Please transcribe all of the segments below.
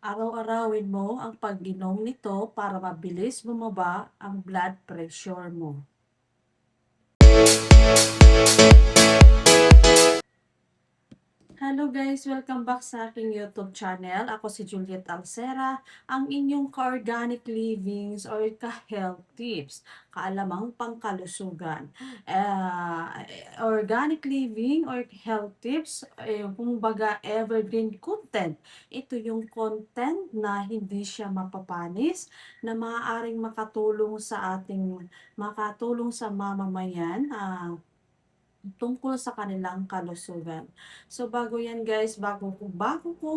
Araw-arawin mo ang pag-inom nito para mabilis bumaba ang blood pressure mo. Hello guys! Welcome back sa aking YouTube channel. Ako si Juliet Alcera, ang inyong ka-organic livings or ka-health tips, kaalamang pangkalusugan. Organic living or health tips, kumbaga evergreen content. Ito yung content na hindi siya mapapanis, na maaaring makatulong sa mamamayan, tungkol sa kanilang kalusugan. So bago yan guys, bago ko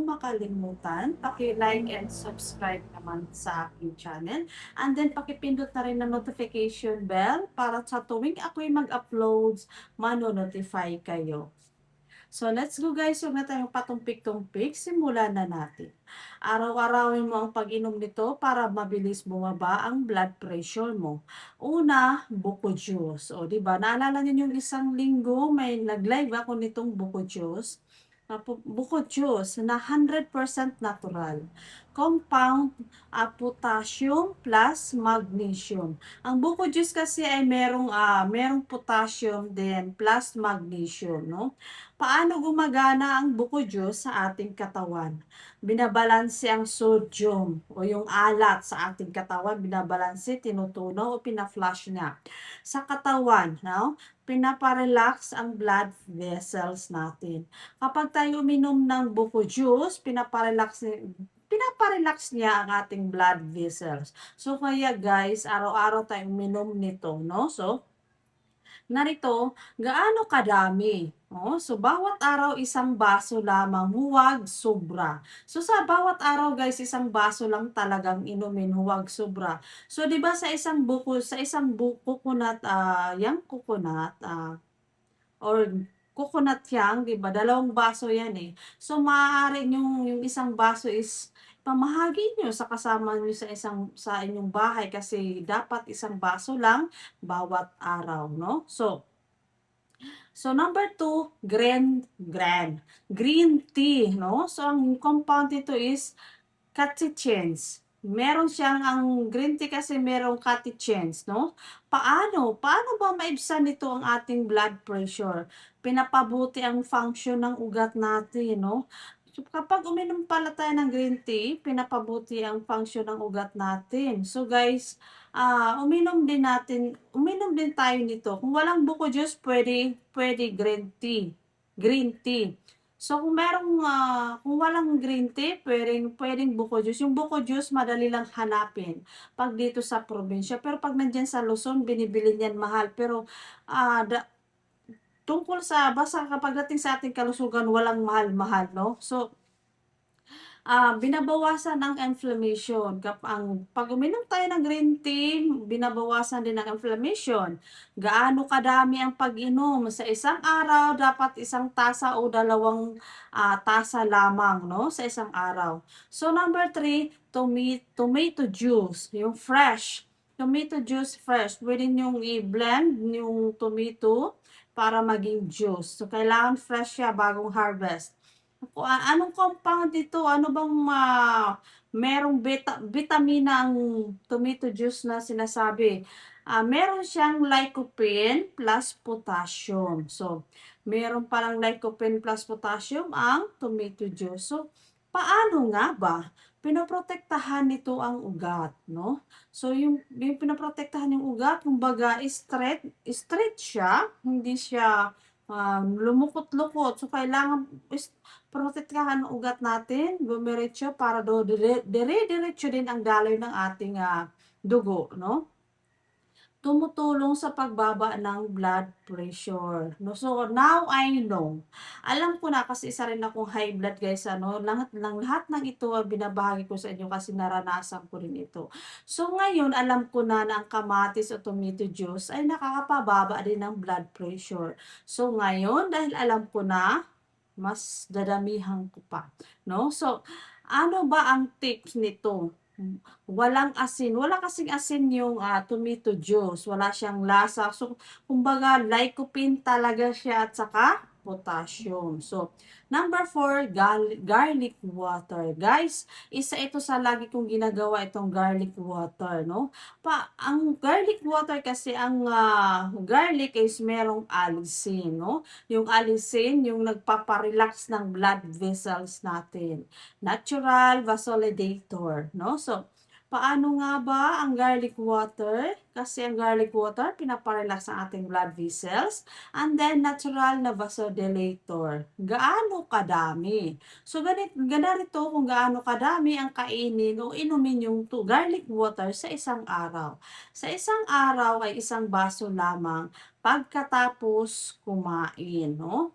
makalimutan, paki-like and subscribe naman sa aking channel. And then paki-pindot na rin ng notification bell para sa tuwing ako'y mag-uploads, mano-notify kayo. So let's go guys, huwag na tayong patumpik-tumpik, simulan na natin. Araw-arawin mo ang pag-inom nito para mabilis bumaba ang blood pressure mo. Una, buko juice. O di ba? Naalala niyo yung isang linggo may nag-live ako nitong buko juice. Buko juice na 100% natural. Compound potassium plus magnesium. Ang buko juice kasi ay merong potassium din plus magnesium, no? Paano gumagana ang buko juice sa ating katawan? Binabalanse ang sodium o yung alat sa ating katawan, binabalanse, tinutunaw o pina-flush niya sa katawan, no? Pinaparelax ang blood vessels natin. Kapag tayo uminom ng buko juice, pinaparelax niya ang ating blood vessels. So kaya guys, araw-araw tayong uminom nito, no? So narito, gaano kadami? So bawat araw isang baso lamang, huwag sobra. So sa bawat araw guys, isang baso lang talagang inumin, huwag sobra. So 'di ba sa isang coconut, yang coconut, or coconut yang, 'di ba, dalawang baso 'yan, eh. So, maaari yung isang baso is pamahagi niyo sa kasama niyo sa inyong bahay kasi dapat isang baso lang bawat araw, no? So number 2, green tea, no? So, ang compound nito is catechins. Meron siyang green tea kasi merong catechins, no? Paano ba maibsan nito ang ating blood pressure? Pinapabuti ang function ng ugat natin, no? So, kapag uminom pala tayo ng green tea, pinapabuti ang function ng ugat natin. So guys, uminom din tayo nito. Kung walang buko juice, pwede Green tea. So kung walang green tea, pwedeng buko juice. Yung buko juice madali lang hanapin pag dito sa probinsya. Pero pag nandiyan sa Luzon, binibili niyan mahal. Pero ah, da, tungkol sa basta kapag dating sa ating kalusugan, walang mahal-mahal, no? So binabawasan ang inflammation. Pag uminom tayo ng green tea, binabawasan din ang inflammation. Gaano kadami ang pag-inom? Sa isang araw, dapat isang tasa o dalawang tasa lamang, no? Sa isang araw. So, number 3, tomato juice. Yung fresh. Tomato juice fresh. Pwede niyong i-blend yung tomato para maging juice. So, kailangan fresh siya bagong harvest. Anong compound ito? Ano bang merong vitamina ang tomato juice na sinasabi? Meron siyang lycopene plus potassium. So, meron palang lycopene plus potassium ang tomato juice. So, paano nga ba? Pinoprotektahan nito ang ugat, no? So, yung pinoprotektahan yung ugat, kumbaga, straight siya, hindi siya lumukot-lukot. So, kailangan protektahan ang ugat natin, dumiretso para dire-diretso din ang daloy ng ating dugo, no? Tumutulong sa pagbaba ng blood pressure, no? So, now I know. Alam ko na kasi isa rin akong high blood guys, ano? Lahat ng ito binabahagi ko sa inyo kasi naranasan ko rin ito. So, ngayon alam ko na ang kamatis o tomato juice ay nakakapababa din ng blood pressure. So, ngayon dahil alam ko na, mas dadamihan ko pa, no? So, ano ba ang tips nito? Walang asin, wala kasing asin yung tomato juice, wala siyang lasa. So, kumbaga lycopene talaga siya at saka potassium. So, number 4, garlic water. Guys, isa ito sa lagi kong ginagawa itong garlic water, no? Ang garlic water kasi, ang garlic is merong allicin, no? Yung allicin, yung nagpaparelax ng blood vessels natin. Natural vasodilator, no? So, paano nga ba ang garlic water? Kasi ang garlic water, pinaparelax ang ating blood vessels. And then, natural na vasodilator. Gaano kadami? So, ganito kung gaano kadami ang kainin o inumin yung garlic water sa isang araw. Sa isang araw ay isang baso lamang pagkatapos kumain, no?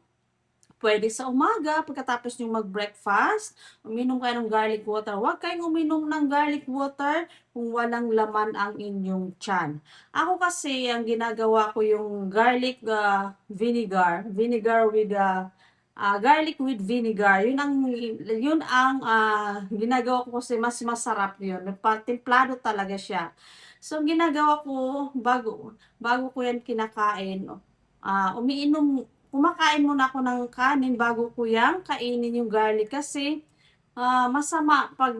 Pwede sa umaga, pagkatapos nyo mag-breakfast, uminom kayo ng garlic water. Huwag kayong uminom ng garlic water kung walang laman ang inyong tiyan. Ako kasi, ang ginagawa ko yung garlic vinegar with garlic with vinegar. Yun ang ginagawa ko kasi mas masarap yun. Templado talaga siya. So, ang ginagawa ko, bago ko yan kinakain, kumakain muna ako ng kanin bago ko yan kainin yung garlic kasi masama pag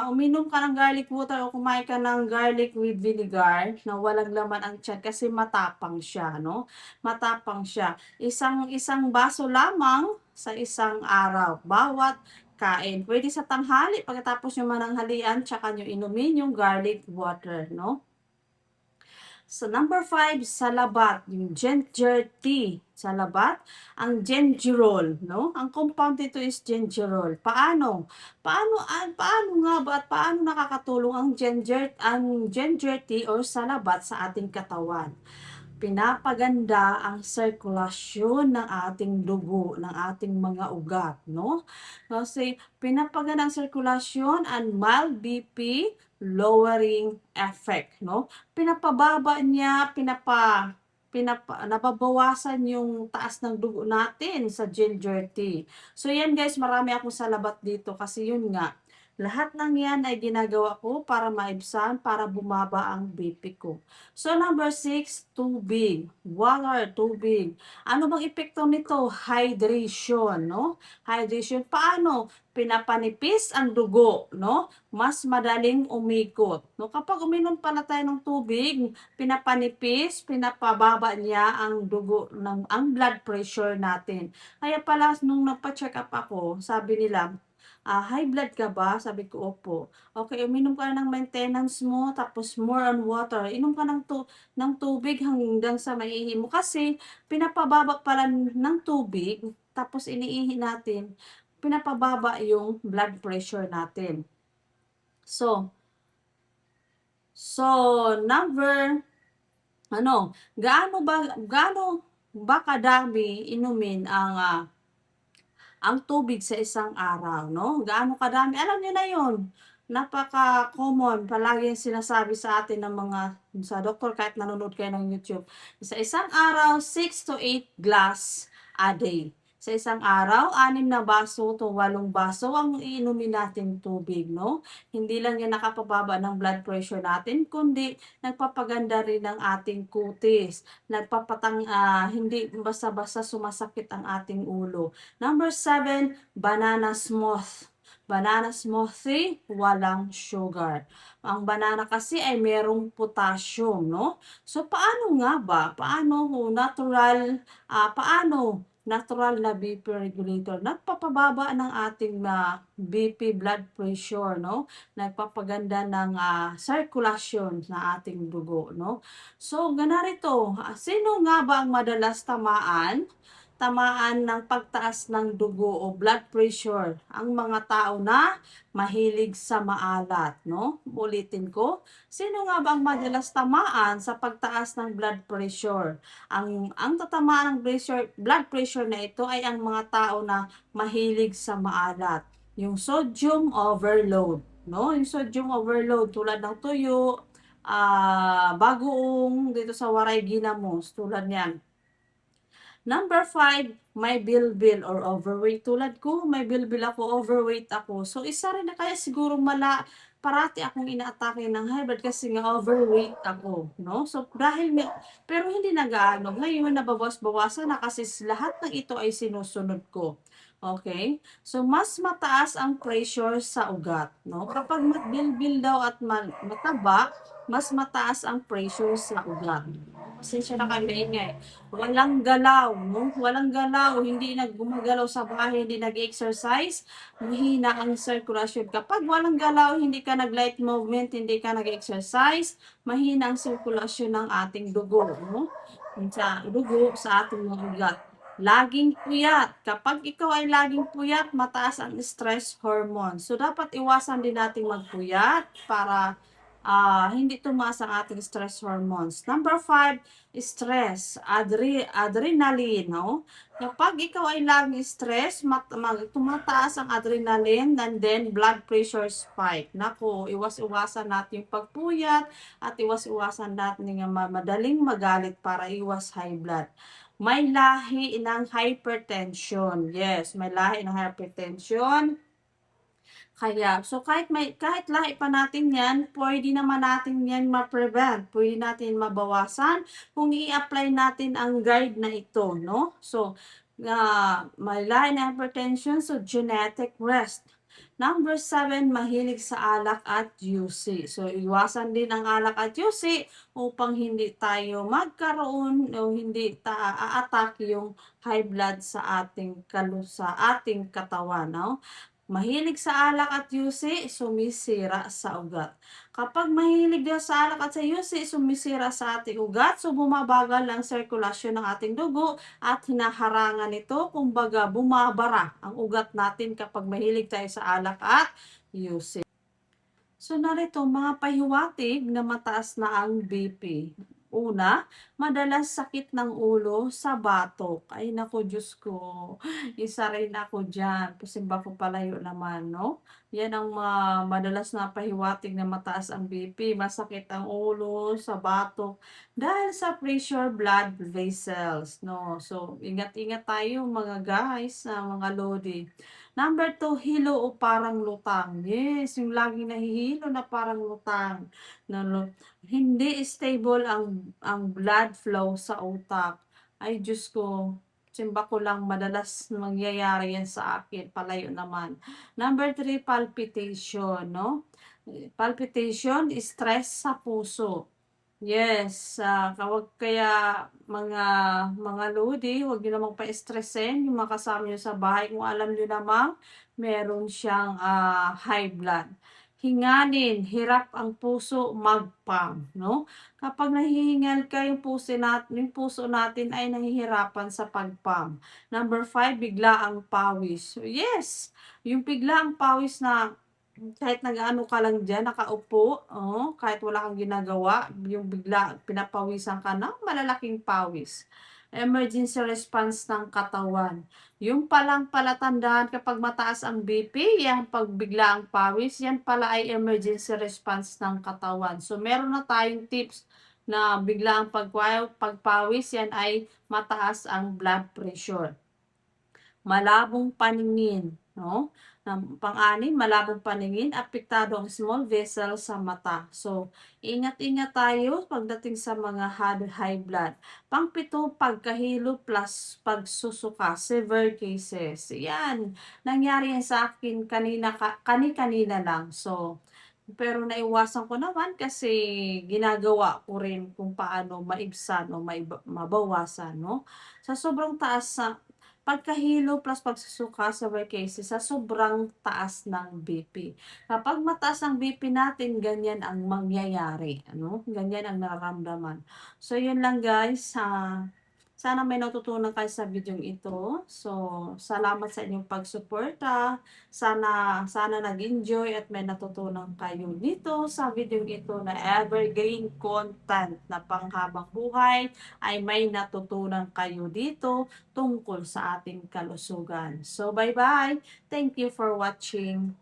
uminom ka ng garlic water o kumain ka ng garlic with vinegar na walang laman ang tiyan kasi matapang siya, no? Matapang siya. Isang baso lamang sa isang araw bawat kain. Pwede sa tanghali pagkatapos yung mananghalian tsaka nyo inumin yung garlic water, no? So, number 5, salabat, yung ginger tea. Salabat, ang gingerol, no? Ang compound dito is gingerol. Paano? Paano nga ba at paano nakakatulong ang ginger tea or salabat sa ating katawan? Pinapaganda ang sirkulasyon ng ating dugo, ng ating mga ugat, no? Kasi pinapaganda ang sirkulasyon and mild BP lowering effect, no? Pinapababa niya, nababawasan yung taas ng dugo natin sa ginger tea. So yan guys, marami akong salabat dito kasi yun nga, lahat ng yan ay ginagawa ko para maibsan, para bumaba ang BP ko. So number 6, tubig. Water, tubig. Ano bang epekto nito? Hydration, no? Hydration. Paano? Pinapanipis ang dugo, no? Mas madaling umikot. No? Kapag uminom pala tayo ng tubig, pinapababa niya ang dugo, ang blood pressure natin. Kaya pala, nung nagpa-check up ako, sabi nila, high blood ka ba? Sabi ko, opo. Okay, uminom ka ng maintenance mo, tapos more on water. Inom ka ng tubig hanggang sa maiihi mo. Kasi, pinapababa pala ng tubig, tapos iniihi natin, pinapababa yung blood pressure natin. So gaano ba kadami inumin ang tubig sa isang araw, no? Gaano kadami? Alam niyo na 'yon. Napaka-common, palagi sinasabi sa atin ng sa doktor kahit nanonood kayo ng YouTube. Sa isang araw, 6 to 8 glass a day. Sa isang araw, 6 na baso to 8 baso ang iinumin natin tubig, no? Hindi lang yan nakapababa ng blood pressure natin, kundi nagpapaganda rin ng ating kutis. Hindi basta-basta sumasakit ang ating ulo. Number 7, banana smoothie, walang sugar. Ang banana kasi ay merong potassium, no? So, paano nga ba? Natural na BP regulator? Nagpapababa ng ating BP blood pressure, no? Nagpapaganda ng circulation na ating dugo, no? So, ganarito, sino nga ba ang madalas tamaan ng pagtaas ng dugo o blood pressure? Ang mga tao na mahilig sa maalat, no? Ulitin ko, sino nga ba ang madalas tamaan sa pagtaas ng blood pressure? Ang tatamaan ng blood pressure na ito ay ang mga tao na mahilig sa maalat. Yung sodium overload, no? Yung sodium overload tulad ng tuyo, bagoong dito sa Waray Ginamos, tulad niyan. Number 5, may bilbil or overweight. Tulad ko, may bilbil ako, overweight ako. So, isa rin na kaya siguro parati akong inaatake ng high blood kasi nga overweight ako, no? So, pero hindi nag-aano. Ngayon, nabawas-bawasan na kasi lahat ng ito ay sinusunod ko. Okay? So, mas mataas ang pressure sa ugat, no? Kapag bilbil daw at mataba, mas mataas ang pressure sa ugat. Pasensya na kayo maingay. Walang galaw, no? Walang galaw, hindi gumagalaw sa bahay, hindi nag-exercise, mahina ang circulation. Kapag walang galaw, hindi ka nag-light movement, hindi ka nag-exercise, mahina ang circulation ng ating dugo, no? Sa dugo, sa ating mga ugat. Laging puyat. Kapag ikaw ay laging puyat, mataas ang stress hormone. So, dapat iwasan din natin magpuyat para hindi tumaas ang ating stress hormones. Number 5, stress, adrenaline, no? Kapag ikaw ay laging stress, tumataas ang adrenaline and then blood pressure spike. Nako, iwas-iwasan natin yung pagpuyat at iwas-iwasan natin yung madaling magalit para iwas high blood. May lahi ng hypertension. Yes, may lahi ng hypertension. Kaya, so kahit lahi pa natin yan, pwede naman natin yan ma-prevent. Pwede natin mabawasan kung i-apply natin ang guide na ito, no? So, may lahi ng hypertension, so genetic risk. Number 7, mahilig sa alak at yusi. So, iwasan din ang alak at yusi upang hindi tayo magkaroon o hindi a-attack yung high blood sa ating katawan, no? Mahilig sa alak at yusi, sumisira sa ugat. Kapag mahilig daw sa alak at sa yusi, sumisira sa ating ugat, so bumabagal ang sirkulasyon ng ating dugo at hinaharangan ito, kumbaga bumabara ang ugat natin kapag mahilig tayo sa alak at yusi. So narito mga pahiwatig na mataas na ang BP. Una, madalas sakit ng ulo sa batok. Ay naku, Diyos ko, isa rin ako dyan. Pasimba ko palayo naman, no? Yan ang madalas na pahiwatig na mataas ang BP. Masakit ang ulo sa batok dahil sa pressure blood vessels, no? So, ingat-ingat tayo mga guys, mga lodi. Number 2, hilo o parang lutang. Yes, yung laging nahihilo na parang lutang. Hindi stable ang blood flow sa utak. Ay, Diyos ko, simba ko lang madalas mangyayari yan sa akin. Palayo naman. Number 3, palpitation, no? Palpitation, stress sa puso. Yes, kaya mga lodi, huwag niyo namang pa-stressin yung mga kasama niyo sa bahay kung alam niyo namang meron siyang high blood. Hinganin, hirap ang puso mag-pump, no? Kapag nahihingal ka, yung puso natin ay nahihirapan sa pag-pump. Number 5, bigla ang pawis. So, yes, yung bigla ang pawis na kahit nag-aano ka lang diyan, nakaupo, kahit wala kang ginagawa, yung bigla pinapawisan ka ng malalaking pawis. Emergency response ng katawan. Yung palang palatandaan kapag mataas ang BP, yan pag bigla ang pawis, yan pala ay emergency response ng katawan. So meron na tayong tips na bigla ang pagpawis, yan ay mataas ang blood pressure. Malabong paningin, no? Pang-anim, malabong paningin, apektado ang small vessel sa mata. So, ingat-ingat tayo pagdating sa mga high blood. Pang-pito, pagkahilo plus pagsusuka, severe cases. Yan, nangyari yan sa akin kanina lang. So, pero naiwasan ko naman kasi ginagawa ko rin kung paano maibsan o mabawasan, no? Sa sobrang taas sa pagkahilo plus pagsusuka sa cases sa sobrang taas ng BP. Kapag mataas ang BP natin, ganyan ang mangyayari. Ano? Ganyan ang nararamdaman. So, yun lang guys. Sana may natutunan kayo sa video ito. So, salamat sa inyong pagsuporta. Sana nag-enjoy at may natutunan kayo dito sa video ito na evergreen content na panghabang buhay ay may natutunan kayo dito tungkol sa ating kalusugan. So, bye-bye. Thank you for watching.